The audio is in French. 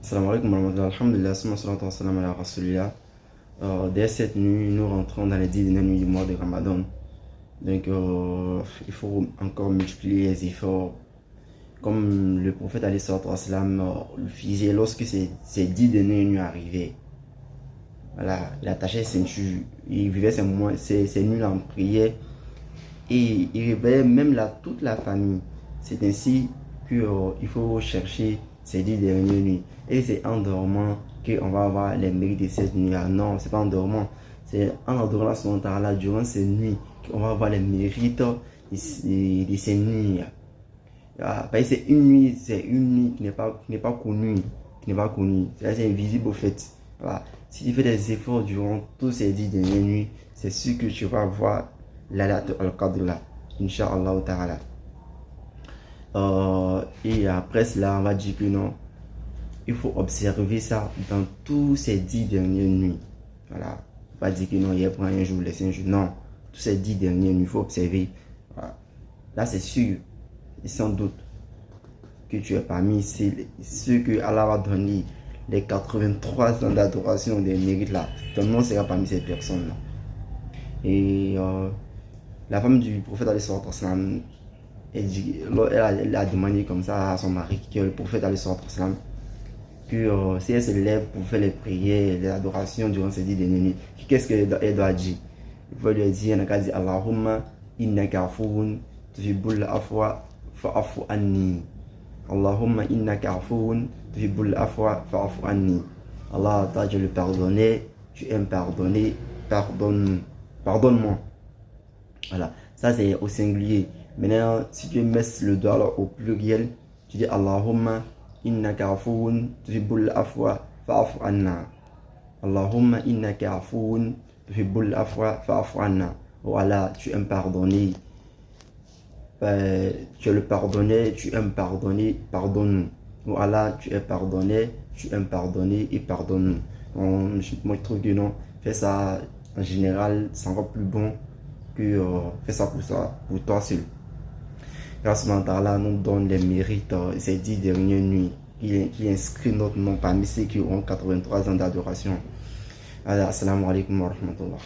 Salam alaikum wa rahmatullahi, alhamdulillah, salatu wa salam ala rasulillah. Dès cette nuit, nous rentrons dans les 10 dernières nuits du mois de Ramadan. Donc, il faut encore multiplier les efforts. Comme le prophète alayhi salatu wa salam le faisait lorsque ces 10 dernières nuits arrivaient. Voilà, il attachait ses ceintures, il vivait ces moments, ces nuits-là en prière. Et il réveillait même toute la famille. C'est ainsi qu'il faut chercher ces 10 dernières nuits. Et c'est en dormant qu'on va avoir les mérites de cette nuit-là. Non, c'est pas en dormant. C'est en adorant Allah durant ces nuits qu'on va avoir les mérites de ces nuits. Parce que c'est une nuit qui n'est pas connue. C'est invisible au fait. Voilà. Si tu fais des efforts durant tous ces 10 dernières nuits, c'est sûr que tu vas voir Laylat al-Qadr là, Inch'Allah ta'ala. Et après cela, on va dire que non, il faut observer ça dans tous ces 10 dernières nuits. Voilà. Pas dire que non, il y a pour un jour, les 5 jours. Non, tous ces 10 dernières nuits, il faut observer. Voilà. Là, c'est sûr et sans doute que tu es parmi ceux que Allah va donner les 83 ans d'adoration des mérites là. Ton nom sera parmi ces personnes là. Et la femme du prophète elle a demandé comme ça à son mari, que le prophète que si elle se lève pour faire les prières, les adorations durant ces 10 dernières nuits, qu'est-ce qu'elle doit dire? Il faut lui dire, elle a dit Allahumma innaka afuwun tuhibbul afwa fa'afu anni. Allahumma innaka afuwun tuhibbul afwa fa'afu anni. Allah, toi, je le pardonner, tu aimes pardonner, pardonne-moi. Voilà, ça c'est au singulier. Maintenant, si tu mets le doigt là, au pluriel, tu dis Allahumma innaka afuwun tuhibbul afwa fa'afu anna. Allahumma innaka afuwun tuhibbul afwa fa'afu anna. Voilà, tu aimes pardonner. Tu es le pardonner, tu aimes pardonner, pardonne-nous. Voilà, tu es pardonné, tu aimes pardonner et pardonne-nous. Moi je trouve que non, fais ça en général, c'est encore plus bon que fais ça pour toi seul. Grâce à Allah nous donne les mérites ces 10 dernières nuits, qui inscrit notre nom parmi ceux qui ont 83 ans d'adoration. Assalamu alaikum wa rahmatullah.